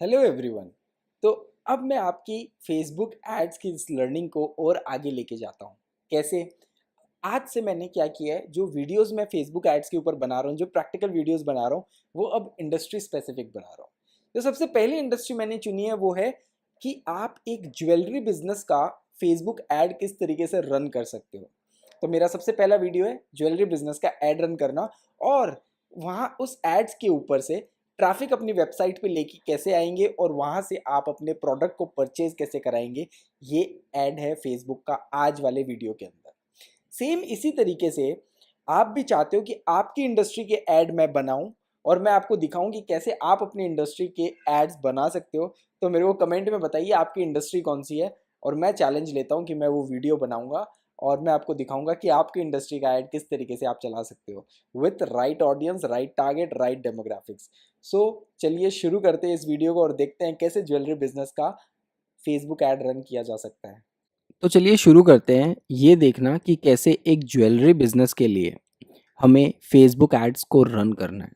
Hello everyone. तो अब मैं आपकी फेसबुक एड्स की इस लर्निंग को और आगे लेके जाता हूँ। कैसे? आज से मैंने क्या किया है, जो वीडियोस मैं फेसबुक एड्स के ऊपर बना रहा हूँ, जो प्रैक्टिकल वीडियोस बना रहा हूँ, वो अब इंडस्ट्री स्पेसिफिक बना रहा हूँ। तो सबसे पहली इंडस्ट्री मैंने चुनी है वो है कि आप एक ज्वेलरी बिजनेस का फेसबुक एड किस तरीके से रन कर सकते हो। तो मेरा सबसे पहला वीडियो है ज्वेलरी बिजनेस का एड रन करना, और वहाँ उस एड्स के ऊपर से ट्रैफिक अपनी वेबसाइट पे लेके कैसे आएंगे और वहाँ से आप अपने प्रोडक्ट को परचेज कैसे कराएंगे। ये एड है फेसबुक का आज वाले वीडियो के अंदर। सेम इसी तरीके से आप भी चाहते हो कि आपकी इंडस्ट्री के एड मैं बनाऊं और मैं आपको दिखाऊं कि कैसे आप अपनी इंडस्ट्री के एड्स बना सकते हो। तो मेरे को कमेंट में बताइए आपकी इंडस्ट्री कौन सी है, और मैं चैलेंज लेता हूं कि मैं वो वीडियो बनाऊंगा और मैं आपको दिखाऊंगा कि आपकी इंडस्ट्री का एड किस तरीके से आप चला सकते हो with right audience, right target, right demographics. So चलिए शुरू करते हैं इस वीडियो को और देखते हैं कैसे ज्वेलरी बिजनेस का फेसबुक एड रन किया जा सकता है। तो चलिए शुरू करते हैं ये देखना कि कैसे एक ज्वेलरी बिजनेस के लिए हमें फेसबुक एड्स को रन करना है।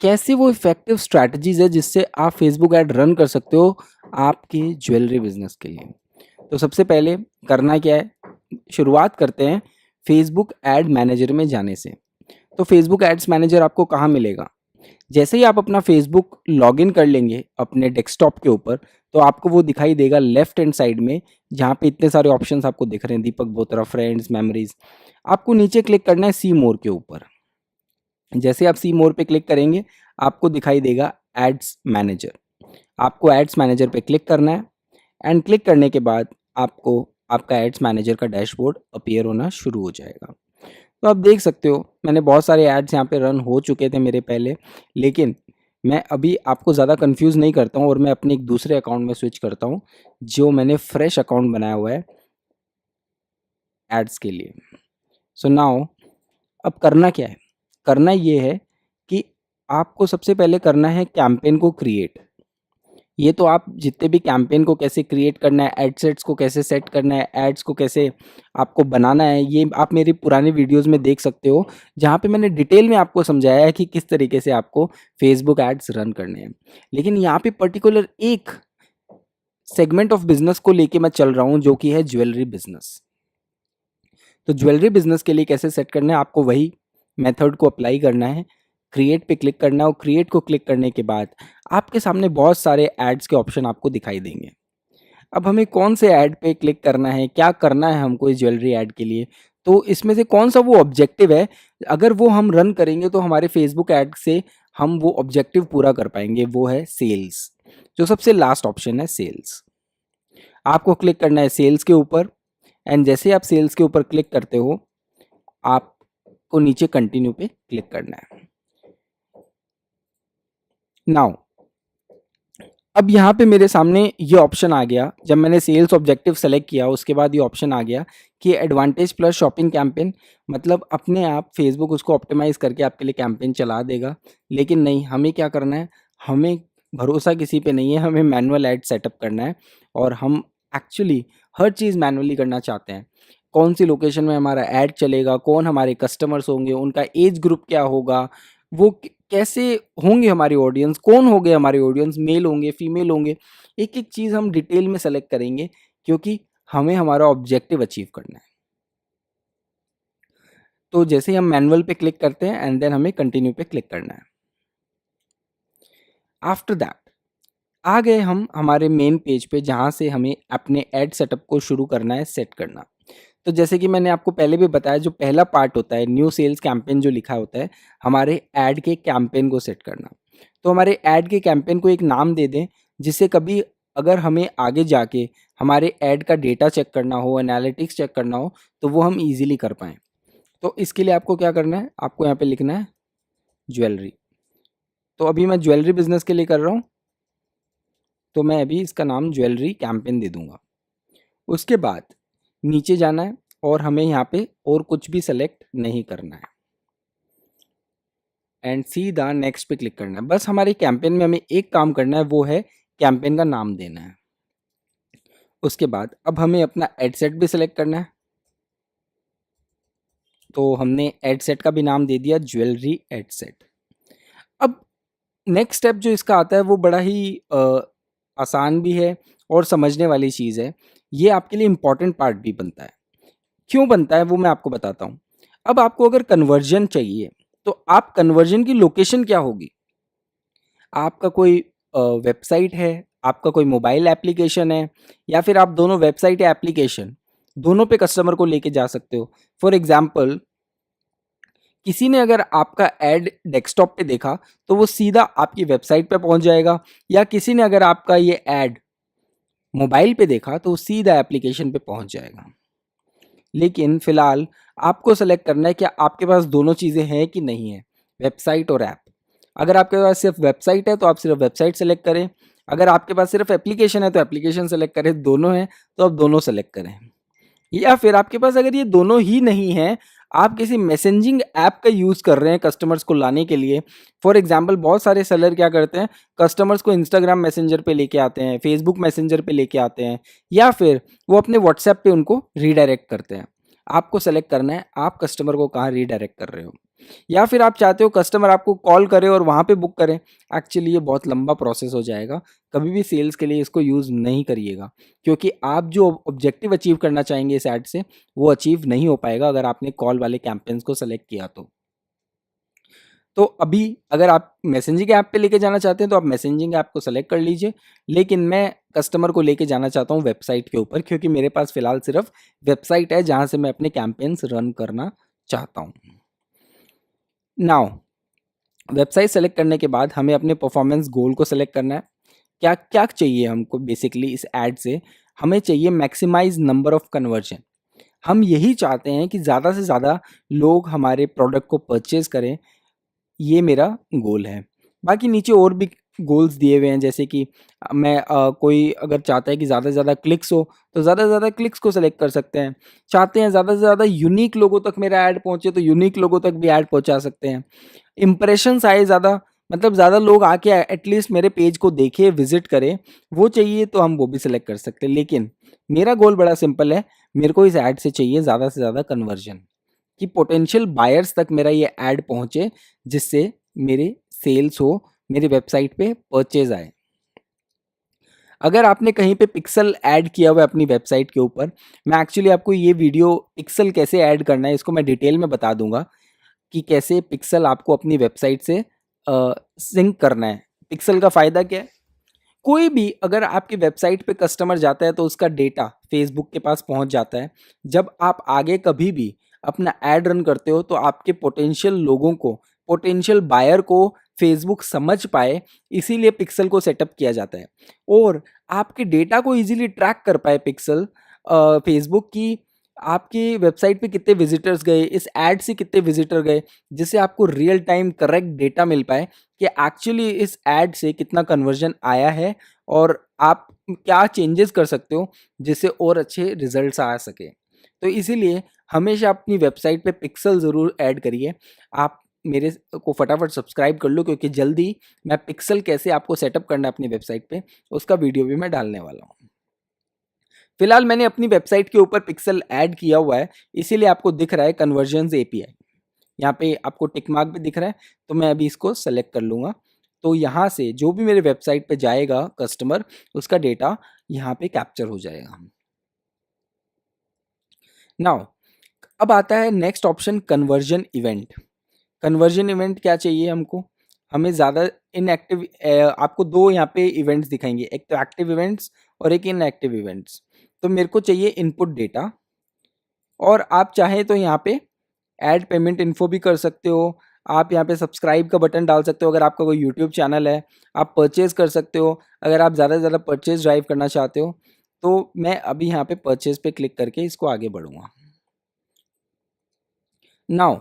कैसे वो इफेक्टिव स्ट्रैटेजीज है जिससे आप फेसबुक ऐड रन कर सकते हो आपके ज्वेलरी बिजनेस के लिए। तो सबसे पहले करना क्या है, शुरुआत करते हैं फेसबुक एड मैनेजर में जाने से। तो फेसबुक एड्स मैनेजर आपको कहाँ मिलेगा? जैसे ही आप अपना फेसबुक लॉगिन कर लेंगे अपने डेस्कटॉप के ऊपर, तो आपको वो दिखाई देगा लेफ्ट हैंड साइड में, जहाँ पे इतने सारे ऑप्शंस आपको दिख रहे हैं, दीपक बोत्रा, फ्रेंड्स, मेमोरीज। आपको नीचे क्लिक करना है सी मोर के ऊपर। जैसे आप सी मोर पे क्लिक करेंगे आपको दिखाई देगा एड्स मैनेजर। आपको एड्स मैनेजर पे क्लिक करना है एंड क्लिक करने के बाद आपको आपका एड्स मैनेजर का डैशबोर्ड अपीयर होना शुरू हो जाएगा। तो आप देख सकते हो मैंने बहुत सारे एड्स यहाँ पे रन हो चुके थे मेरे पहले, लेकिन मैं अभी आपको ज़्यादा कंफ्यूज नहीं करता हूँ और मैं अपने एक दूसरे अकाउंट में स्विच करता हूँ जो मैंने फ्रेश अकाउंट बनाया हुआ है एड्स के लिए। सो नाउ अब करना क्या है? करना ये है कि आपको सबसे पहले करना है कैंपेन को क्रिएट। ये तो आप जितने भी कैंपेन को कैसे क्रिएट करना है, एड सेट्स को कैसे सेट करना है, एड्स को कैसे आपको बनाना है, ये आप मेरी पुरानी वीडियोस में देख सकते हो, जहाँ पे मैंने डिटेल में आपको समझाया है कि किस तरीके से आपको फेसबुक एड्स रन करने हैं। लेकिन यहाँ पे पर्टिकुलर एक सेगमेंट ऑफ बिजनेस को लेके मैं चल रहा हूँ जो कि है ज्वेलरी बिजनेस। तो ज्वेलरी बिजनेस के लिए कैसे सेट करना है, आपको वही मेथड को अप्लाई करना है। क्रिएट पे क्लिक करना है और क्रिएट को क्लिक करने के बाद आपके सामने बहुत सारे एड्स के ऑप्शन आपको दिखाई देंगे। अब हमें कौन से ऐड पे क्लिक करना है, क्या करना है हमको इस ज्वेलरी ऐड के लिए, तो इसमें से कौन सा वो ऑब्जेक्टिव है, अगर वो हम रन करेंगे तो हमारे फेसबुक ऐड से हम वो ऑब्जेक्टिव पूरा कर पाएंगे, वो है सेल्स। जो सबसे लास्ट ऑप्शन है सेल्स, आपको क्लिक करना है सेल्स के ऊपर एंड जैसे आप सेल्स के ऊपर क्लिक करते हो आपको नीचे कंटिन्यू पे क्लिक करना है। नाउ अब यहाँ पे मेरे सामने ये ऑप्शन आ गया, जब मैंने सेल्स ऑब्जेक्टिव सेलेक्ट किया उसके बाद ये ऑप्शन आ गया कि एडवांटेज प्लस शॉपिंग कैंपेन, मतलब अपने आप फेसबुक उसको ऑप्टिमाइज करके आपके लिए कैंपेन चला देगा। लेकिन नहीं, हमें क्या करना है, हमें भरोसा किसी पे नहीं है, हमें मैनुअल ऐड सेटअप करना है और हम एक्चुअली हर चीज़ मैनुअली करना चाहते हैं। कौन सी लोकेशन में हमारा ऐड चलेगा, कौन हमारे कस्टमर्स होंगे, उनका एज ग्रुप क्या होगा, वो कैसे होंगे हमारी ऑडियंस, कौन होंगे हमारे ऑडियंस, मेल होंगे, फीमेल होंगे, एक एक चीज़ हम डिटेल में सेलेक्ट करेंगे क्योंकि हमें हमारा ऑब्जेक्टिव अचीव करना है। तो जैसे ही हम मैनुअल पे क्लिक करते हैं एंड देन हमें कंटिन्यू पे क्लिक करना है। आफ्टर दैट आ गए हम हमारे मेन पेज पे जहाँ से हमें अपने एड सेटअप को शुरू करना है, सेट करना। तो जैसे कि मैंने आपको पहले भी बताया, जो पहला पार्ट होता है न्यू सेल्स कैंपेन जो लिखा होता है, हमारे ऐड के कैंपेन को सेट करना। तो हमारे ऐड के कैंपेन को एक नाम दे दें जिससे कभी अगर हमें आगे जाके हमारे ऐड का डेटा चेक करना हो, एनालिटिक्स चेक करना हो, तो वो हम इजीली कर पाएँ। तो इसके लिए आपको क्या करना है, आपको यहाँ पे लिखना है ज्वेलरी। तो अभी मैं ज्वेलरी बिजनेस के लिए कर रहा हूँ, तो मैं अभी इसका नाम ज्वेलरी कैंपेन दे दूंगा। उसके बाद नीचे जाना है और हमें यहाँ पे और कुछ भी सेलेक्ट नहीं करना है एंड सीधा नेक्स्ट पे क्लिक करना है। बस हमारे कैंपेन में हमें एक काम करना है, वो है कैंपेन का नाम देना है। उसके बाद अब हमें अपना एड सेट भी सिलेक्ट करना है। तो हमने एड सेट का भी नाम दे दिया ज्वेलरी एड सेट। अब नेक्स्ट स्टेप जो इसका आता है वो बड़ा ही आसान भी है और समझने वाली चीज़ है। ये आपके लिए इम्पॉर्टेंट पार्ट भी बनता है। क्यों बनता है वो मैं आपको बताता हूँ। अब आपको अगर कन्वर्जन चाहिए तो आप कन्वर्जन की लोकेशन क्या होगी? आपका कोई वेबसाइट है, आपका कोई मोबाइल एप्लीकेशन है, या फिर आप दोनों वेबसाइट या एप्लीकेशन दोनों पे कस्टमर को लेके जा सकते हो। फॉर एग्जाम्पल, किसी ने अगर आपका ऐड डेस्कटॉप पे देखा तो वो सीधा आपकी वेबसाइट पे पहुंच जाएगा, या किसी ने अगर आपका ये ऐड मोबाइल पे देखा तो वो सीधा एप्लीकेशन पे पहुंच जाएगा। लेकिन फिलहाल आपको सेलेक्ट करना है कि आपके पास दोनों चीज़ें हैं कि नहीं है, वेबसाइट और ऐप। अगर आपके पास सिर्फ वेबसाइट है तो आप सिर्फ वेबसाइट सेलेक्ट करें, अगर आपके पास सिर्फ एप्लीकेशन है तो एप्लीकेशन सेलेक्ट करें, दोनों हैं तो आप दोनों सेलेक्ट करें। या फिर आपके पास अगर ये दोनों ही नहीं है, आप किसी मैसेजिंग ऐप का यूज़ कर रहे हैं कस्टमर्स को लाने के लिए। फॉर एग्जांपल, बहुत सारे सेलर क्या करते हैं, कस्टमर्स को इंस्टाग्राम मैसेंजर पे लेके आते हैं, फेसबुक मैसेंजर पे लेके आते हैं, या फिर वो अपने व्हाट्सएप पे उनको रीडायरेक्ट करते हैं। आपको सेलेक्ट करना है आप कस्टमर को कहाँ रीडायरेक्ट कर रहे हो। या फिर आप चाहते हो कस्टमर आपको कॉल करे और वहाँ पे बुक करें। एक्चुअली ये बहुत लंबा प्रोसेस हो जाएगा। कभी भी सेल्स के लिए इसको यूज़ नहीं करिएगा, क्योंकि आप जो ऑब्जेक्टिव अचीव करना चाहेंगे इस ऐड से, वो अचीव नहीं हो पाएगा अगर आपने कॉल वाले कैंपेन्स को सेलेक्ट किया तो अभी अगर आप मैसेजिंग ऐप पे लेके जाना चाहते हैं तो आप मैसेजिंग ऐप को सेलेक्ट कर लीजिए, लेकिन मैं कस्टमर को लेके जाना चाहता हूँ वेबसाइट के ऊपर, क्योंकि मेरे पास फिलहाल सिर्फ वेबसाइट है जहाँ से मैं अपने कैंपेन्स रन करना चाहता हूँ। नाउ, वेबसाइट सेलेक्ट करने के बाद हमें अपने परफॉर्मेंस गोल को सेलेक्ट करना है। क्या क्या चाहिए हमको बेसिकली इस ऐड से? हमें चाहिए मैक्सिमाइज नंबर ऑफ कन्वर्जन। हम यही चाहते हैं कि ज़्यादा से ज़्यादा लोग हमारे प्रोडक्ट को परचेज़ करें, ये मेरा गोल है। बाकी नीचे और भी गोल्स दिए हुए हैं, जैसे कि कोई अगर चाहता है कि ज़्यादा से ज़्यादा क्लिक्स हो तो ज़्यादा से ज़्यादा क्लिक्स को सेलेक्ट कर सकते हैं। चाहते हैं ज़्यादा से ज़्यादा यूनिक लोगों तक मेरा ऐड पहुँचे तो यूनिक लोगों तक भी ऐड पहुँचा सकते हैं। इम्प्रेशंस आए ज़्यादा, मतलब ज़्यादा लोग आके एटलीस्ट मेरे पेज को देखें, विजिट करें, वो चाहिए तो हम वो भी सिलेक्ट कर सकते हैं। लेकिन मेरा गोल बड़ा सिंपल है, मेरे को इस ऐड से चाहिए ज़्यादा से ज़्यादा कन्वर्जन, कि पोटेंशियल बायर्स तक मेरा ये ऐड पहुंचे, जिससे मेरे सेल्स हो, मेरी वेबसाइट पे परचेज आए। अगर आपने कहीं पे पिक्सल ऐड किया हुआ है अपनी वेबसाइट के ऊपर, मैं एक्चुअली आपको ये वीडियो पिक्सल कैसे ऐड करना है इसको मैं डिटेल में बता दूंगा कि कैसे पिक्सल आपको अपनी वेबसाइट से सिंक करना है। पिक्सल का फ़ायदा क्या है? कोई भी अगर आपकी वेबसाइट पे कस्टमर जाता है तो उसका डेटा फेसबुक के पास पहुंच जाता है। जब आप आगे कभी भी अपना ऐड रन करते हो तो आपके पोटेंशियल लोगों को, पोटेंशियल बायर को फेसबुक समझ पाए, इसीलिए पिक्सल को सेटअप किया जाता है। और आपके डेटा को इजीली ट्रैक कर पाए पिक्सल, फेसबुक की आपकी वेबसाइट पे कितने विजिटर्स गए, इस ऐड से कितने विजिटर गए, जिससे आपको रियल टाइम करेक्ट डेटा मिल पाए कि एक्चुअली इस ऐड से कितना कन्वर्जन आया है और आप क्या चेंजेस कर सकते हो जिससे और अच्छे रिजल्ट्स आ सके। तो इसीलिए हमेशा अपनी वेबसाइट पे पिक्सल ज़रूर ऐड करिए। आप मेरे को फटाफट सब्सक्राइब कर लो, क्योंकि जल्दी मैं पिक्सल कैसे आपको सेटअप करना है अपनी वेबसाइट पे उसका वीडियो भी मैं डालने वाला हूँ। फिलहाल मैंने अपनी वेबसाइट के ऊपर पिक्सल ऐड किया हुआ है, इसीलिए आपको दिख रहा है कन्वर्जन्स एपीआई। यहाँ पे आपको टिक मार्क भी दिख रहा है, तो मैं अभी इसको सेलेक्ट कर लूँगा। तो यहाँ से जो भी मेरे वेबसाइट पे जाएगा कस्टमर, उसका डेटा यहाँ पे कैप्चर हो जाएगा। नाउ, अब आता है next option, conversion event. Conversion event क्या चाहिए हमको? हमें ज़्यादा इनएक्टिव, आपको दो यहाँ पे इवेंट्स दिखाएंगे, एक तो एक्टिव इवेंट्स और एक इनएक्टिव इवेंट्स। तो मेरे को चाहिए इनपुट डेटा, और आप चाहें तो यहाँ पे ऐड पेमेंट इन्फो भी कर सकते हो। आप यहाँ पे सब्सक्राइब का बटन डाल सकते हो अगर आपका कोई यूट्यूब चैनल है। आप परचेज कर सकते हो अगर आप ज़्यादा से ज़्यादा परचेज ड्राइव करना चाहते हो। तो मैं अभी यहाँ पे परचेज पे क्लिक करके इसको आगे बढ़ूँगा। नाउ,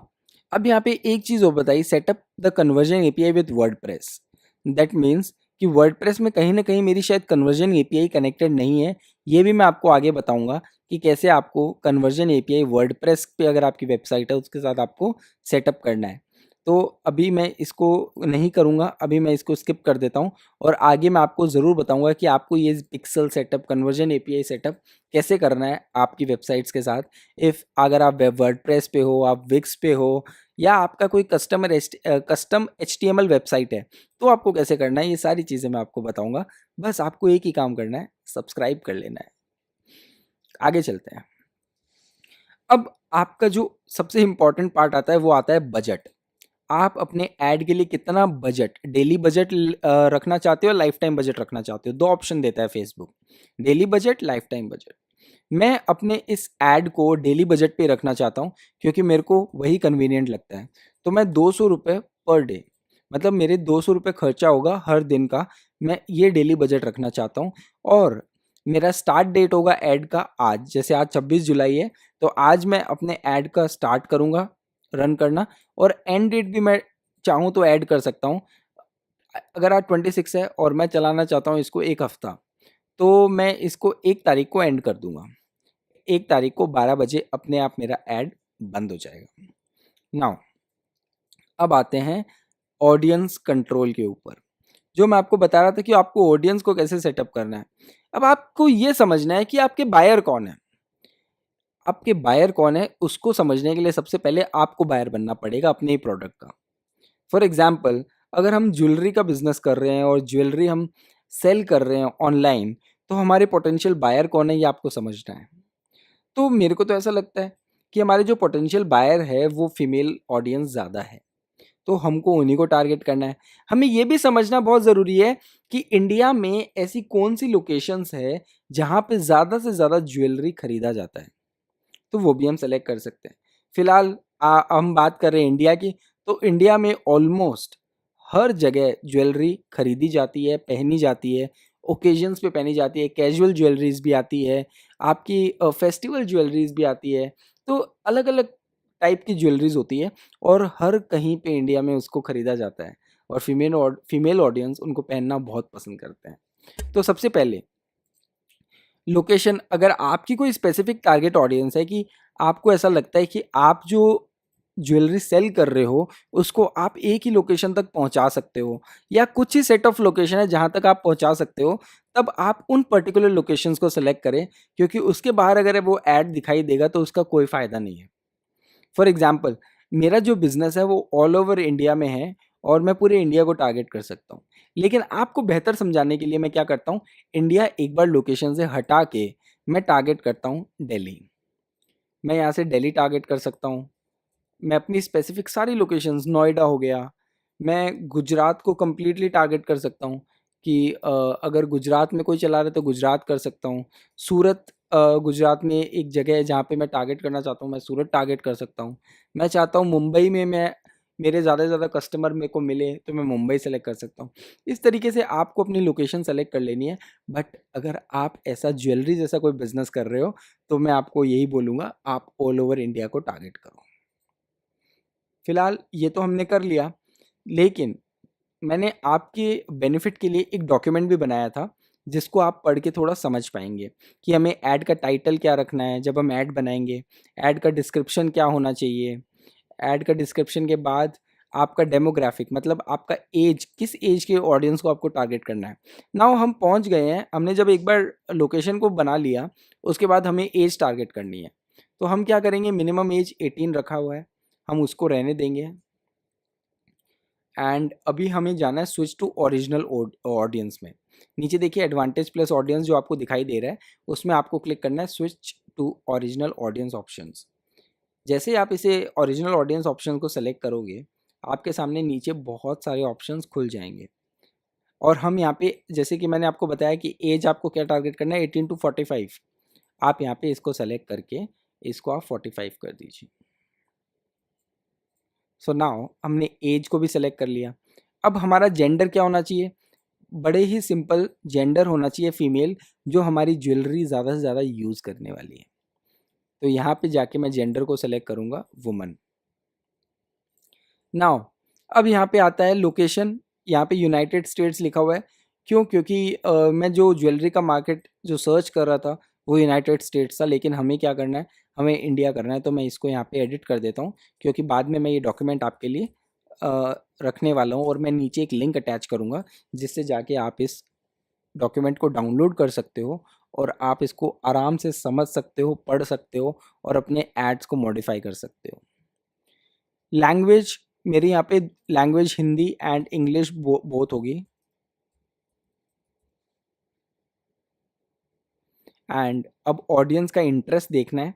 अब यहाँ पे एक चीज़ और बताइए, setup the conversion API with WordPress. That means कि वर्डप्रेस में कहीं ना कहीं मेरी शायद कन्वर्जन एपीआई कनेक्टेड नहीं है। ये भी मैं आपको आगे बताऊंगा कि कैसे आपको कन्वर्जन एपीआई वर्डप्रेस पे अगर आपकी वेबसाइट है उसके साथ आपको सेटअप करना है। तो अभी मैं इसको नहीं करूँगा, अभी मैं इसको स्किप कर देता हूँ, और आगे मैं आपको ज़रूर बताऊँगा कि आपको ये pixel setup, conversion API setup कैसे करना है आपकी वेबसाइट्स के साथ। इफ़ अगर आप वर्डप्रेस पे हो, आप विक्स पे हो, या आपका कोई कस्टम HTML वेबसाइट है, तो आपको कैसे करना है, ये सारी चीज़ें मैं आपको बताऊंगा। बस आपको एक ही काम करना है, सब्सक्राइब कर लेना है। आगे चलते हैं। अब आपका जो सबसे इंपॉर्टेंट पार्ट आता है वो आता है बजट। आप अपने ऐड के लिए कितना बजट, डेली बजट रखना चाहते हो, लाइफ टाइम बजट रखना चाहते हो? दो ऑप्शन देता है Facebook, daily budget, life time budget. मैं अपने इस ऐड को डेली बजट पे रखना चाहता हूँ क्योंकि मेरे को वही कन्वीनियंट लगता है। तो मैं 200 रुपये पर डे, मतलब मेरे 200 रुपये खर्चा होगा हर दिन का, मैं ये डेली बजट रखना चाहता हूँ। और मेरा स्टार्ट डेट होगा ऐड का आज, जैसे आज 26 जुलाई है, तो आज मैं अपने ऐड का स्टार्ट करूँगा रन करना, और एंड डेट भी मैं चाहूँ तो ऐड कर सकता हूँ। अगर आज 26 है और मैं चलाना चाहता हूँ इसको एक हफ्ता, तो मैं इसको 1 तारीख को एंड कर दूंगा। 1 तारीख को 12 बजे अपने आप मेरा ऐड बंद हो जाएगा। नाउ अब आते हैं ऑडियंस कंट्रोल के ऊपर, जो मैं आपको बता रहा था कि आपको ऑडियंस को कैसे सेटअप करना है। अब आपको ये समझना है कि आपके बायर कौन है। आपके बायर कौन है उसको समझने के लिए सबसे पहले आपको बायर बनना पड़ेगा अपने ही प्रोडक्ट का। फॉर एग्जाम्पल, अगर हम ज्वेलरी का बिजनेस कर रहे हैं और ज्वेलरी हम सेल कर रहे हैं ऑनलाइन, तो हमारे पोटेंशियल बायर कौन है ये आपको समझना है। तो मेरे को तो ऐसा लगता है कि हमारे जो पोटेंशियल बायर है वो फीमेल ऑडियंस ज़्यादा है, तो हमको उन्हीं को टारगेट करना है। हमें ये भी समझना बहुत ज़रूरी है कि इंडिया में ऐसी कौन सी लोकेशंस है जहाँ पे ज़्यादा से ज़्यादा ज्वेलरी खरीदा जाता है, तो वो भी हम सेलेक्ट कर सकते हैं। फिलहाल हम बात कर रहे हैं इंडिया की, तो इंडिया में ऑलमोस्ट हर जगह ज्वेलरी खरीदी जाती है, पहनी जाती है, ओकेजन्स पे पहनी जाती है, कैजुअल ज्वेलरीज भी आती है, आपकी फेस्टिवल ज्वेलरीज भी आती है। तो अलग अलग टाइप की ज्वेलरीज होती है और हर कहीं पे इंडिया में उसको खरीदा जाता है, और फीमेल ऑडियंस उनको पहनना बहुत पसंद करते हैं। तो सबसे पहले लोकेशन, अगर आपकी कोई स्पेसिफिक टारगेट ऑडियंस है कि आपको ऐसा लगता है कि आप जो ज्वेलरी सेल कर रहे हो उसको आप एक ही लोकेशन तक पहुंचा सकते हो, या कुछ ही सेट ऑफ लोकेशन है जहां तक आप पहुंचा सकते हो, तब आप उन पर्टिकुलर लोकेशंस को सेलेक्ट करें, क्योंकि उसके बाहर अगर वो ऐड दिखाई देगा तो उसका कोई फ़ायदा नहीं है। फॉर एग्जाम्पल, मेरा जो बिज़नेस है वो ऑल ओवर इंडिया में है और मैं पूरे इंडिया को टारगेट कर सकता हूँ। लेकिन आपको बेहतर समझाने के लिए मैं क्या करता हूँ, इंडिया एक बार लोकेशन से हटा के मैं टारगेट करता हूँ दिल्ली। मैं यहाँ से दिल्ली टारगेट कर सकता हूँ। मैं अपनी स्पेसिफिक सारी लोकेशंस, नोएडा हो गया, मैं गुजरात को कंप्लीटली टारगेट कर सकता हूँ कि अगर गुजरात में कोई चला रहा है तो गुजरात कर सकता हूँ। सूरत, गुजरात में एक जगह है जहाँ पे मैं टारगेट करना चाहता हूँ, मैं सूरत टारगेट कर सकता हूँ। मैं चाहता हूँ मुंबई में मैं मेरे ज़्यादा से ज़्यादा कस्टमर मेरे को मिले, तो मैं मुंबई सेलेक्ट कर सकता हूँ। इस तरीके से आपको अपनी लोकेशन सेलेक्ट कर लेनी है। बट अगर आप ऐसा ज्वेलरी जैसा कोई बिज़नेस कर रहे हो, तो मैं आपको यही बोलूँगा, आप ऑल ओवर इंडिया को टारगेट करो। फिलहाल ये तो हमने कर लिया, लेकिन मैंने आपके बेनिफिट के लिए एक डॉक्यूमेंट भी बनाया था, जिसको आप पढ़ के थोड़ा समझ पाएँगे कि हमें ऐड का टाइटल क्या रखना है जब हम ऐड बनाएँगे, ऐड का डिस्क्रिप्शन क्या होना चाहिए, ऐड का डिस्क्रिप्शन के बाद आपका डेमोग्राफिक, मतलब आपका एज, किस एज के ऑडियंस को आपको टारगेट करना है। नाउ हम पहुंच गए हैं, हमने जब एक बार लोकेशन को बना लिया, उसके बाद हमें एज टारगेट करनी है। तो हम क्या करेंगे, मिनिमम एज 18 रखा हुआ है, हम उसको रहने देंगे। एंड अभी हमें जाना है स्विच टू ओरिजिनल ऑडियंस में। नीचे देखिए एडवांटेज प्लस ऑडियंस जो आपको दिखाई दे रहा है, उसमें आपको क्लिक करना है switch to original audience options. जैसे ही आप इसे ओरिजिनल ऑडियंस ऑप्शन को सेलेक्ट करोगे, आपके सामने नीचे बहुत सारे ऑप्शंस खुल जाएंगे। और हम यहाँ पे, जैसे कि मैंने आपको बताया कि एज आपको क्या टारगेट करना है, 18 टू 45, आप यहाँ पे इसको सेलेक्ट करके इसको आप 45 कर दीजिए। सो नाउ हमने एज को भी सेलेक्ट कर लिया। अब हमारा जेंडर क्या होना चाहिए, बड़े ही सिंपल जेंडर होना चाहिए फीमेल, जो हमारी ज्वेलरी ज़्यादा से ज़्यादा यूज़ करने वाली है। तो यहाँ पे जाके मैं जेंडर को सेलेक्ट करूँगा वुमन। नाउ अब यहाँ पे आता है लोकेशन, यहाँ पे यूनाइटेड स्टेट्स लिखा हुआ है। क्यों? क्योंकि मैं जो ज्वेलरी का मार्केट जो सर्च कर रहा था वो यूनाइटेड स्टेट्स था, लेकिन हमें क्या करना है, हमें इंडिया करना है। तो मैं इसको यहाँ पे एडिट कर देता हूँ, क्योंकि बाद में मैं ये डॉक्यूमेंट आपके लिए रखने वाला हूँ, और मैं नीचे एक लिंक अटैच करूँगा, जिससे जाके आप इस डॉक्यूमेंट को डाउनलोड कर सकते हो और आप इसको आराम से समझ सकते हो, पढ़ सकते हो और अपने एड्स को मॉडिफाई कर सकते हो। लैंग्वेज मेरे यहाँ पे language Hindi and English both होगी। एंड अब ऑडियंस का इंटरेस्ट देखना है।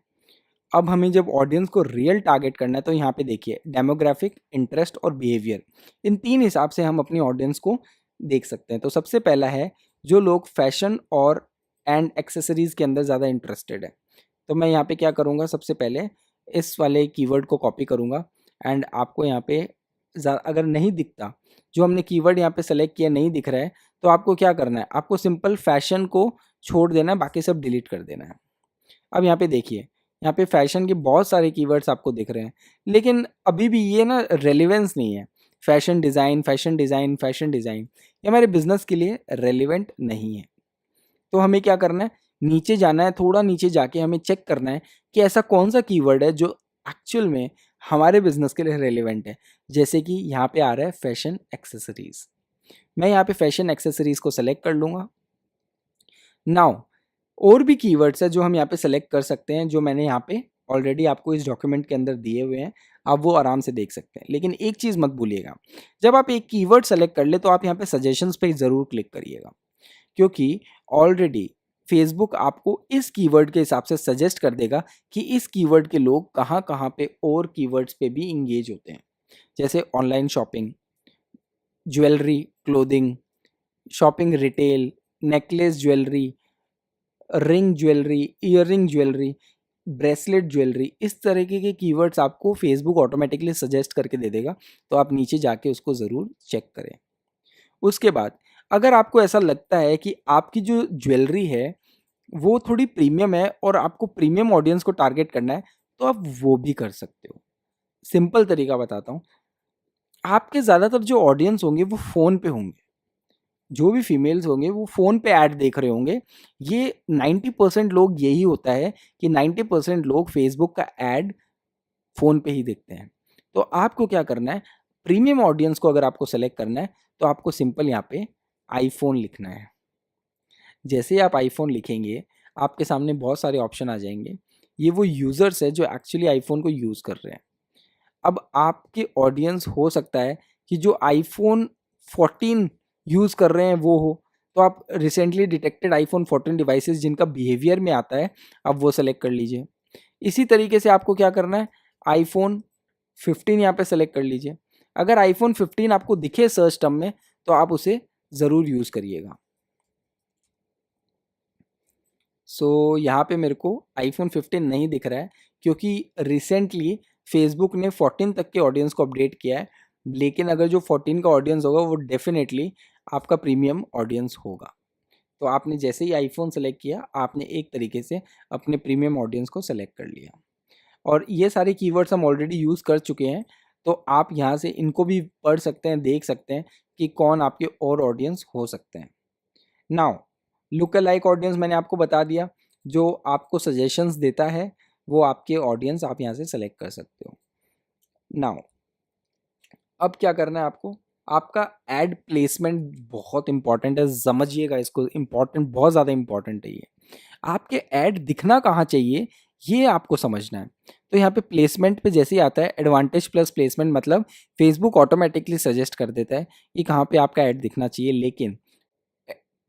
अब हमें जब ऑडियंस को रियल टारगेट करना है तो यहाँ पे देखिए डेमोग्राफिक, इंटरेस्ट और बिहेवियर, इन 3 हिसाब से हम अपनी ऑडियंस को देख सकते हैं। तो सबसे पहला है जो लोग फैशन और एंड एक्सेसरीज के अंदर ज़्यादा इंटरेस्टेड है। तो मैं यहाँ पे क्या करूँगा, सबसे पहले इस वाले कीवर्ड को कॉपी करूँगा एंड आपको यहाँ पे अगर नहीं दिखता, जो हमने कीवर्ड यहाँ पे सेलेक्ट किया नहीं दिख रहा है, तो आपको क्या करना है, आपको सिंपल फैशन को छोड़ देना है, बाकी सब डिलीट कर देना है। अब यहाँ पे देखिए, यहाँ पे फैशन के बहुत सारे कीवर्ड्स आपको दिख रहे हैं, लेकिन अभी भी ये ना रेलिवेंस नहीं है। Fashion design, fashion design, fashion design, ये हमारे बिजनेस के लिए रेलिवेंट नहीं है। तो हमें क्या करना है, नीचे जाना है, थोड़ा नीचे जाके हमें चेक करना है कि ऐसा कौन सा कीवर्ड है जो एक्चुअल में हमारे बिजनेस के लिए रेलिवेंट है। जैसे कि यहाँ पे आ रहा है फैशन एक्सेसरीज, मैं यहाँ पे फैशन एक्सेसरीज को सेलेक्ट कर लूँगा। नाउ और भी कीवर्ड्स है जो हम यहाँ पे सेलेक्ट कर सकते हैं, जो मैंने यहाँ पे ऑलरेडी आपको इस डॉक्यूमेंट के अंदर दिए हुए हैं, आप वो आराम से देख सकते हैं। लेकिन एक चीज़ मत भूलिएगा, जब आप एक कीवर्ड सेलेक्ट कर ले तो आप यहाँ पे सजेशंस पे ज़रूर क्लिक करिएगा, क्योंकि ऑलरेडी फेसबुक आपको इस कीवर्ड के हिसाब से सजेस्ट कर देगा कि इस कीवर्ड के लोग कहाँ कहाँ पे और कीवर्ड्स पे भी इंगेज होते हैं। जैसे online shopping, jewellery, clothing, shopping retail, necklace jewellery, ring jewellery, earliness jewellery, bracelet jewellery, इस तरीके के कीवर्ड्स आपको फेसबुक ऑटोमेटिकली सजेस्ट करके दे देगा। तो आप नीचे जाके उसको ज़रूर चेक करें। उसके बाद अगर आपको ऐसा लगता है कि आपकी जो ज्वेलरी है वो थोड़ी प्रीमियम है और आपको प्रीमियम ऑडियंस को टारगेट करना है, तो आप वो भी कर सकते हो। सिंपल तरीका बताता हूँ, आपके ज़्यादातर जो ऑडियंस होंगे वो फ़ोन पे होंगे, जो भी फीमेल्स होंगे वो फ़ोन पे ऐड देख रहे होंगे। ये 90% लोग यही होता है कि 90% लोग फेसबुक का ऐड फ़ोन पे ही देखते हैं। तो आपको क्या करना है, प्रीमियम ऑडियंस को अगर आपको सेलेक्ट करना है तो आपको सिंपल यहाँ पे आईफ़ोन लिखना है। जैसे ही आप आईफ़ोन लिखेंगे, आपके सामने बहुत सारे ऑप्शन आ जाएंगे। ये वो यूज़र्स है जो एक्चुअली आईफ़ोन को यूज़ कर रहे हैं। अब आपके ऑडियंस हो सकता है कि जो आईफ़ोन 14 यूज़ कर रहे हैं वो हो, तो आप रिसेंटली डिटेक्टेड आईफ़ोन 14 डिवाइसेस जिनका बिहेवियर में आता है, आप वो सेलेक्ट कर लीजिए। इसी तरीके से आपको क्या करना है, आईफ़ोन 15 यहाँ पे सेलेक्ट कर लीजिए। अगर आईफ़ोन 15 आपको दिखे सर्च टर्म में, तो आप उसे ज़रूर यूज़ करिएगा। सो यहाँ पे मेरे को आईफ़ोन 15 नहीं दिख रहा है, क्योंकि रिसेंटली फेसबुक ने 14 तक के ऑडियंस को अपडेट किया है। लेकिन अगर जो 14 का ऑडियंस होगा वो डेफिनेटली आपका प्रीमियम ऑडियंस होगा। तो आपने जैसे ही आईफ़ोन सेलेक्ट किया, आपने एक तरीके से अपने प्रीमियम ऑडियंस को सेलेक्ट कर लिया। और ये सारे कीवर्ड्स हम ऑलरेडी यूज़ कर चुके हैं, तो आप यहाँ से इनको भी पढ़ सकते हैं, देख सकते हैं कि कौन आपके और ऑडियंस हो सकते हैं। नाउ लुक अलाइक ऑडियंस मैंने आपको बता दिया, जो आपको सजेशंस देता है, वो आपके ऑडियंस आप यहाँ से सेलेक्ट कर सकते हो। नाउ अब क्या करना है आपको, आपका एड प्लेसमेंट बहुत इंपॉर्टेंट है, समझिएगा इसको, इंपॉर्टेंट, बहुत ज़्यादा इंपॉर्टेंट है ये। आपके ऐड दिखना कहाँ चाहिए, ये आपको समझना है। तो यहाँ पे प्लेसमेंट पे जैसे ही आता है एडवांटेज प्लस प्लेसमेंट, मतलब फेसबुक ऑटोमेटिकली सजेस्ट कर देता है कि कहाँ पे आपका ऐड दिखना चाहिए। लेकिन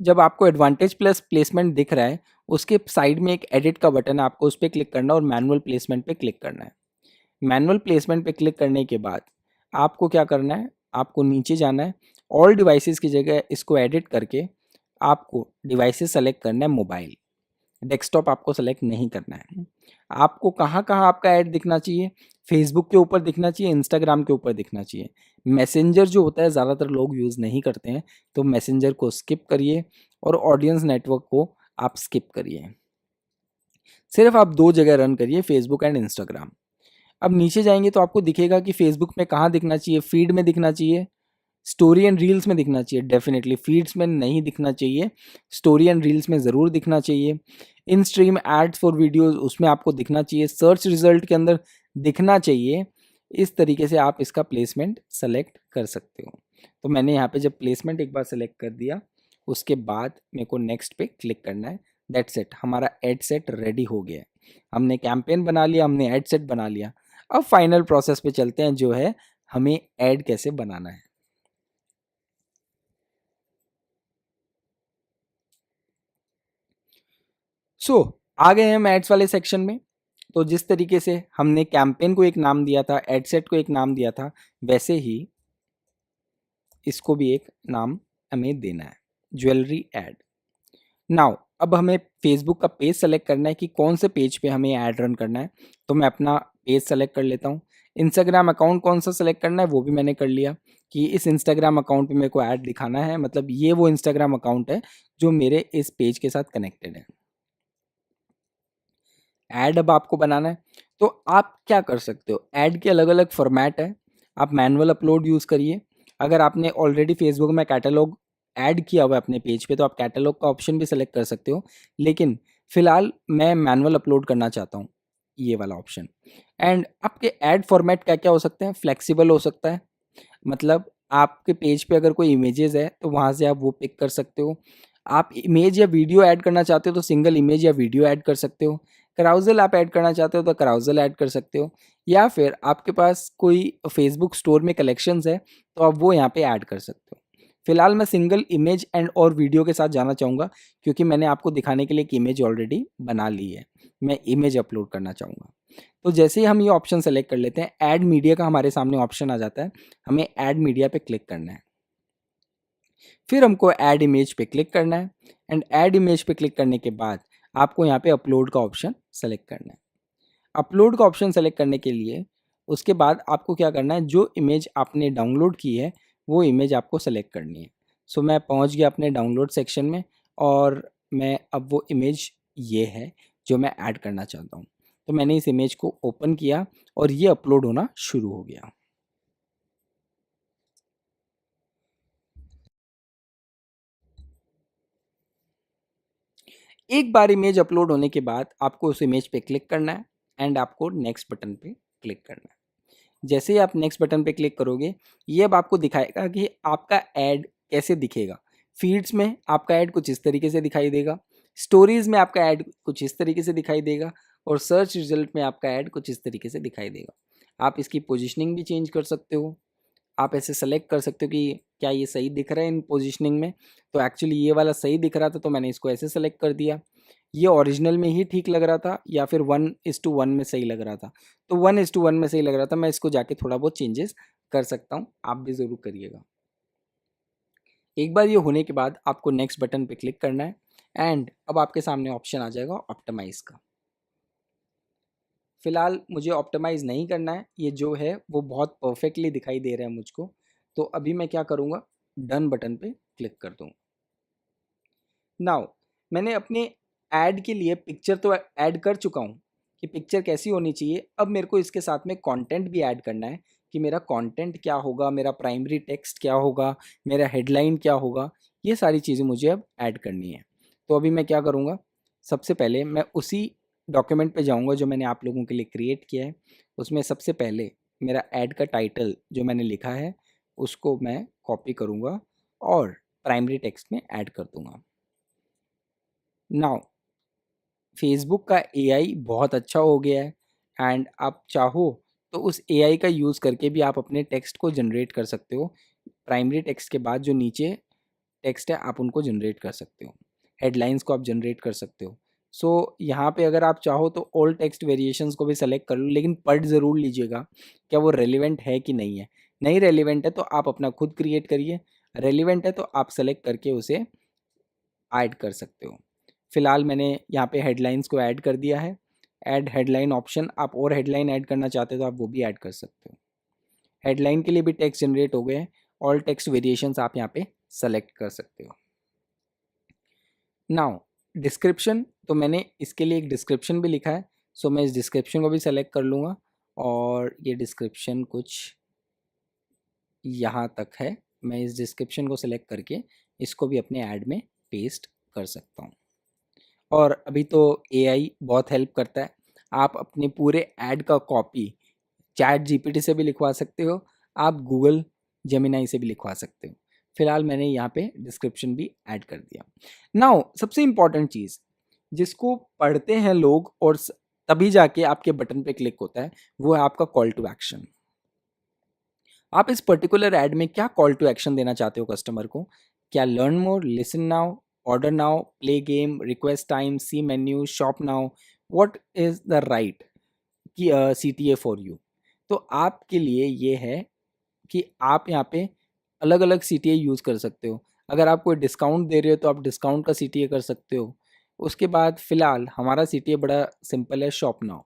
जब आपको एडवांटेज प्लस प्लेसमेंट दिख रहा है, उसके साइड में एक एडिट का बटन है, आपको उस पर क्लिक करना है और मैनुअल प्लेसमेंट पे क्लिक करना है। मैनुअल प्लेसमेंट पे क्लिक करने के बाद आपको क्या करना है, आपको नीचे जाना है, ऑल डिवाइसेस की जगह इसको एडिट करके आपको डिवाइसेस सेलेक्ट करना है मोबाइल, डेस्कटॉप आपको सेलेक्ट नहीं करना है। आपको कहाँ कहाँ आपका ऐड दिखना चाहिए, फेसबुक के ऊपर दिखना चाहिए, इंस्टाग्राम के ऊपर दिखना चाहिए। मैसेंजर जो होता है ज़्यादातर लोग यूज़ नहीं करते हैं, तो मैसेंजर को स्किप करिए और ऑडियंस नेटवर्क को आप स्किप करिए। सिर्फ आप 2 जगह रन करिए, फेसबुक एंड इंस्टाग्राम। अब नीचे जाएंगे तो आपको दिखेगा कि फेसबुक में कहाँ दिखना चाहिए, फीड में दिखना चाहिए, स्टोरी एंड रील्स में दिखना चाहिए। डेफिनेटली फीड्स में नहीं दिखना चाहिए, स्टोरी एंड रील्स में ज़रूर दिखना चाहिए। In stream ads for videos, उसमें आपको दिखना चाहिए, सर्च रिजल्ट के अंदर दिखना चाहिए। इस तरीके से आप इसका प्लेसमेंट सेलेक्ट कर सकते हो। तो मैंने यहाँ पे जब प्लेसमेंट एक बार सेलेक्ट कर दिया, उसके बाद मेरे को नेक्स्ट पे क्लिक करना है। दैट्स इट, हमारा एड सेट रेडी हो गया है। हमने कैंपेन बना लिया, हमने एड सेट बना लिया। अब फाइनल प्रोसेस पे चलते हैं, जो है हमें ऐड कैसे बनाना है। आ गए हम एड्स वाले सेक्शन में। तो जिस तरीके से हमने कैंपेन को एक नाम दिया था, एड सेट को एक नाम दिया था, वैसे ही इसको भी एक नाम हमें देना है, ज्वेलरी एड। नाउ अब हमें फेसबुक का पेज सेलेक्ट करना है कि कौन से पेज पे हमें ऐड रन करना है। तो मैं अपना पेज सेलेक्ट कर लेता हूँ। इंस्टाग्राम अकाउंट कौन सा सेलेक्ट करना है वो भी मैंने कर लिया कि इस इंस्टाग्राम अकाउंट पे मेरे को ऐड दिखाना है, मतलब ये वो इंस्टाग्राम अकाउंट है जो मेरे इस पेज के साथ कनेक्टेड है। ऐड अब आपको बनाना है, तो आप क्या कर सकते हो, ऐड के अलग अलग फॉर्मेट है। आप मैनुअल अपलोड यूज़ करिए। अगर आपने ऑलरेडी फेसबुक में कैटलॉग ऐड किया हुआ है अपने पेज पे, तो आप कैटलॉग का ऑप्शन भी सेलेक्ट कर सकते हो, लेकिन फिलहाल मैं मैनुअल अपलोड करना चाहता हूँ, ये वाला ऑप्शन। एंड आपके ऐड फॉर्मेट क्या क्या हो सकते हैं, फ्लेक्सिबल हो सकता है, मतलब आपके पेज पे अगर कोई इमेजेस है तो वहाँ से आप वो पिक कर सकते हो। आप इमेज या वीडियो ऐड करना चाहते हो तो सिंगल इमेज या वीडियो ऐड कर सकते हो। कराउज़ल आप ऐड करना चाहते हो तो कराउज़ल ऐड कर सकते हो, या फिर आपके पास कोई फेसबुक स्टोर में कलेक्शंस है तो आप वो यहाँ पे ऐड कर सकते हो। फिलहाल मैं सिंगल इमेज एंड और वीडियो के साथ जाना चाहूँगा, क्योंकि मैंने आपको दिखाने के लिए एक इमेज ऑलरेडी बना ली है। मैं इमेज अपलोड करना चाहूँगा। तो जैसे ही हम ये ऑप्शन सेलेक्ट कर लेते हैं, ऐड मीडिया का हमारे सामने ऑप्शन आ जाता है। हमें ऐड मीडिया पे क्लिक करना है, फिर हमको ऐड इमेज पे क्लिक करना है, एंड ऐड इमेज पे क्लिक करने के बाद आपको यहाँ पे अपलोड का ऑप्शन सेलेक्ट करना है। अपलोड का ऑप्शन सेलेक्ट करने के लिए उसके बाद आपको क्या करना है, जो इमेज आपने डाउनलोड की है वो इमेज आपको सेलेक्ट करनी है। सो मैं पहुँच गया अपने डाउनलोड सेक्शन में, और मैं अब वो इमेज ये है जो मैं ऐड करना चाहता हूँ। तो मैंने इस इमेज को ओपन किया और ये अपलोड होना शुरू हो गया। एक बार इमेज अपलोड होने के बाद आपको उस इमेज पे क्लिक करना है, एंड आपको नेक्स्ट बटन पे क्लिक करना है। जैसे ही आप नेक्स्ट बटन पे क्लिक करोगे, ये अब आपको दिखाएगा कि आपका ऐड कैसे दिखेगा। फीड्स में आपका ऐड कुछ इस तरीके से दिखाई देगा, स्टोरीज में आपका ऐड कुछ इस तरीके से दिखाई देगा, और सर्च रिजल्ट में आपका ऐड कुछ इस तरीके से दिखाई देगा। आप इसकी पोजिशनिंग भी चेंज कर सकते हो। आप ऐसे सेलेक्ट कर सकते हो कि क्या ये सही दिख रहा है इन पोजीशनिंग में। तो एक्चुअली ये वाला सही दिख रहा था तो मैंने इसको ऐसे सेलेक्ट कर दिया। ये ओरिजिनल में ही ठीक लग रहा था या फिर 1:1 में सही लग रहा था, तो 1:1 में सही लग रहा था। मैं इसको जाके थोड़ा बहुत चेंजेस कर सकता हूँ, आप भी ज़रूर करिएगा। एक बार ये होने के बाद आपको नेक्स्ट बटन पे क्लिक करना है, एंड अब आपके सामने ऑप्शन आ जाएगा ऑप्टिमाइज़ का। फिलहाल मुझे ऑप्टिमाइज़ नहीं करना है, ये जो है वो बहुत परफेक्टली दिखाई दे रहा है मुझको। तो अभी मैं क्या करूँगा, डन बटन पे क्लिक कर दूँगा। नाउ मैंने अपने ऐड के लिए पिक्चर तो ऐड कर चुका हूँ कि पिक्चर कैसी होनी चाहिए। अब मेरे को इसके साथ में कंटेंट भी ऐड करना है कि मेरा कंटेंट क्या होगा, मेरा प्राइमरी टेक्स्ट क्या होगा, मेरा हेडलाइन क्या होगा, ये सारी चीज़ें मुझे अब ऐड करनी है। तो अभी मैं क्या करूँगा, सबसे पहले मैं उसी डॉक्यूमेंट पे जाऊँगा जो मैंने आप लोगों के लिए क्रिएट किया है। उसमें सबसे पहले मेरा ऐड का टाइटल जो मैंने लिखा है उसको मैं कॉपी करूँगा और प्राइमरी टेक्स्ट में ऐड कर दूँगा। नाउ फेसबुक का एआई बहुत अच्छा हो गया है, एंड आप चाहो तो उस एआई का यूज़ करके भी आप अपने टेक्स्ट को जनरेट कर सकते हो। प्राइमरी टेक्स्ट के बाद जो नीचे टेक्स्ट है आप उनको जनरेट कर सकते हो। हेडलाइंस को आप जनरेट कर सकते हो। सो यहाँ पे अगर आप चाहो तो ऑल टेक्स्ट वेरिएशंस को भी सेलेक्ट कर लो, लेकिन पढ़ ज़रूर लीजिएगा क्या वो रेलिवेंट है कि नहीं है। नहीं रेलिवेंट है तो आप अपना खुद क्रिएट करिए, रेलिवेंट है तो आप सेलेक्ट करके उसे ऐड कर सकते हो। फिलहाल मैंने यहाँ पे हेडलाइंस को ऐड कर दिया है। ऐड हेडलाइन ऑप्शन, आप और हेडलाइन ऐड करना चाहते हो तो आप वो भी ऐड कर सकते हो। हेडलाइन के लिए भी टेक्स्ट जनरेट हो गए हैं। ऑल टेक्स्ट वेरिएशंस आप यहाँ पे सेलेक्ट कर सकते हो। नाउ डिस्क्रिप्शन, तो मैंने इसके लिए एक डिस्क्रिप्शन भी लिखा है। सो मैं इस डिस्क्रिप्शन को भी सेलेक्ट कर लूँगा, और ये डिस्क्रिप्शन कुछ यहाँ तक है। मैं इस डिस्क्रिप्शन को सेलेक्ट करके इसको भी अपने ऐड में पेस्ट कर सकता हूँ। और अभी तो एआई बहुत हेल्प करता है। आप अपने पूरे ऐड का कॉपी चैट जीपीटी से भी लिखवा सकते हो, आप गूगल जेमिनाई से भी लिखवा सकते हो। फिलहाल मैंने यहाँ पे डिस्क्रिप्शन भी ऐड कर दिया। नाउ सबसे इम्पॉर्टेंट चीज़ जिसको पढ़ते हैं लोग और तभी जाके आपके बटन पे क्लिक होता है, वो है आपका कॉल टू एक्शन। आप इस पर्टिकुलर ऐड में क्या कॉल टू एक्शन देना चाहते हो कस्टमर को? क्या learn more, listen now, order now, play game, request time, see menu, shop now, what is the right कि CTA फॉर यू? तो आपके लिए ये है कि आप यहाँ पे अलग अलग CTA यूज़ कर सकते हो। अगर आप कोई डिस्काउंट दे रहे हो तो आप डिस्काउंट का CTA कर सकते हो। उसके बाद फ़िलहाल हमारा CTA बड़ा सिंपल है, शॉप नाउ।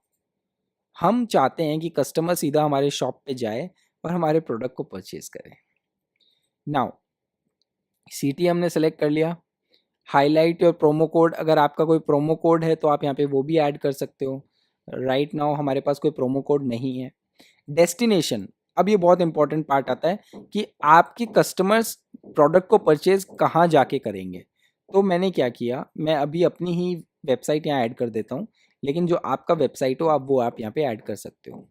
हम चाहते हैं कि कस्टमर सीधा हमारे शॉप पे जाए और हमारे प्रोडक्ट को परचेज करे। नाउ CTA हमने सेलेक्ट कर लिया। हाईलाइट योर प्रोमो कोड, अगर आपका कोई प्रोमो कोड है तो आप यहाँ पे वो भी ऐड कर सकते हो। राइट नाउ हमारे पास कोई प्रोमो कोड नहीं है। डेस्टिनेशन, अब ये बहुत इंपॉर्टेंट पार्ट आता है कि आपके कस्टमर्स प्रोडक्ट को परचेज कहाँ जाके करेंगे। तो मैंने क्या किया, मैं अभी अपनी ही वेबसाइट यहाँ ऐड कर देता हूँ, लेकिन जो आपका वेबसाइट हो आप यहाँ पे ऐड कर सकते हो।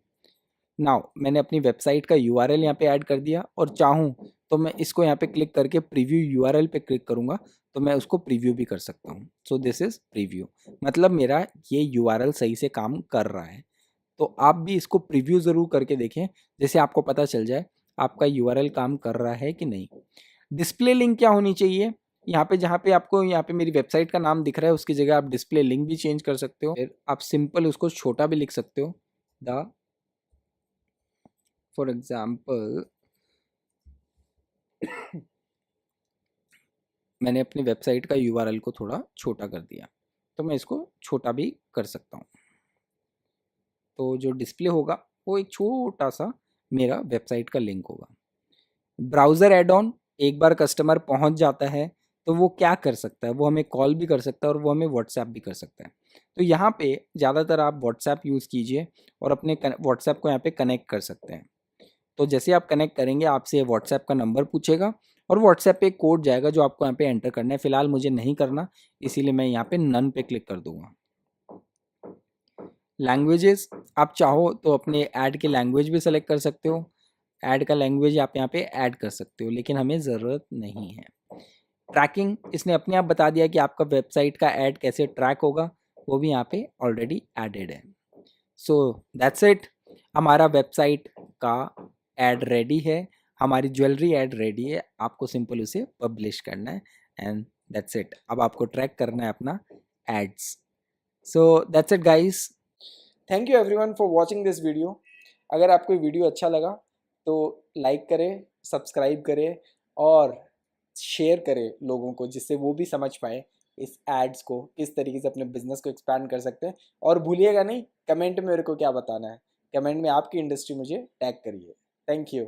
नाउ मैंने अपनी वेबसाइट का URL यहाँ पे ऐड कर दिया और चाहूँ तो मैं इसको यहाँ पे क्लिक करके प्रीव्यू URL पे क्लिक करूँगा तो मैं उसको प्रीव्यू भी कर सकता हूँ। सो दिस इज़ प्रीव्यू, मतलब मेरा ये URL सही से काम कर रहा है। तो आप भी इसको प्रीव्यू ज़रूर करके देखें, जैसे आपको पता चल जाए आपका URL काम कर रहा है कि नहीं। डिस्प्ले लिंक क्या होनी चाहिए, यहाँ पे जहाँ पे आपको यहाँ पे मेरी वेबसाइट का नाम दिख रहा है उसकी जगह आप डिस्प्ले लिंक भी चेंज कर सकते हो। फिर आप सिंपल उसको छोटा भी लिख सकते हो, द फॉर एग्जाम्पल मैंने अपनी वेबसाइट का URL को थोड़ा छोटा कर दिया, तो मैं इसको छोटा भी कर सकता हूँ। तो जो डिस्प्ले होगा वो एक छोटा सा मेरा वेबसाइट का लिंक होगा। ब्राउज़र एड ऑन, एक बार कस्टमर पहुंच जाता है तो वो क्या कर सकता है, वो हमें कॉल भी कर सकता है और वो हमें व्हाट्सएप भी कर सकता है। तो यहाँ पे ज़्यादातर आप व्हाट्सएप यूज़ कीजिए और अपने व्हाट्सएप को यहाँ पे कनेक्ट कर सकते हैं। तो जैसे आप कनेक्ट करेंगे आपसे व्हाट्सएप का नंबर पूछेगा और व्हाट्सएप पे एक कोड जाएगा जो आपको यहाँ पे एंटर करना है। फिलहाल मुझे नहीं करना, इसीलिए मैं यहाँ पे नन पे क्लिक कर दूंगा। लैंग्वेजेस, आप चाहो तो अपने ऐड के लैंग्वेज भी सेलेक्ट कर सकते हो। ऐड का लैंग्वेज आप यहाँ पे ऐड कर सकते हो, लेकिन हमें ज़रूरत नहीं है। ट्रैकिंग, इसने अपने आप बता दिया कि आपका वेबसाइट का ऐड कैसे ट्रैक होगा, वो भी यहाँ पे ऑलरेडी एडेड है। सो दैट्स इट, हमारा वेबसाइट का ऐड रेडी है, हमारी ज्वेलरी ऐड रेडी है, आपको सिंपल उसे पब्लिश करना है एंड दैट्स इट। अब आपको ट्रैक करना है अपना ads. So that's it guys. Thank you everyone for watching this video. अगर आपको वीडियो अच्छा लगा तो लाइक करें, सब्सक्राइब करें और शेयर करें लोगों को, जिससे वो भी समझ पाए इस एड्स को किस तरीके से अपने बिजनेस को एक्सपैंड कर सकते हैं। और भूलिएगा नहीं, कमेंट में मेरे को क्या बताना है, कमेंट में आपकी इंडस्ट्री मुझे टैग करिए। Thank you.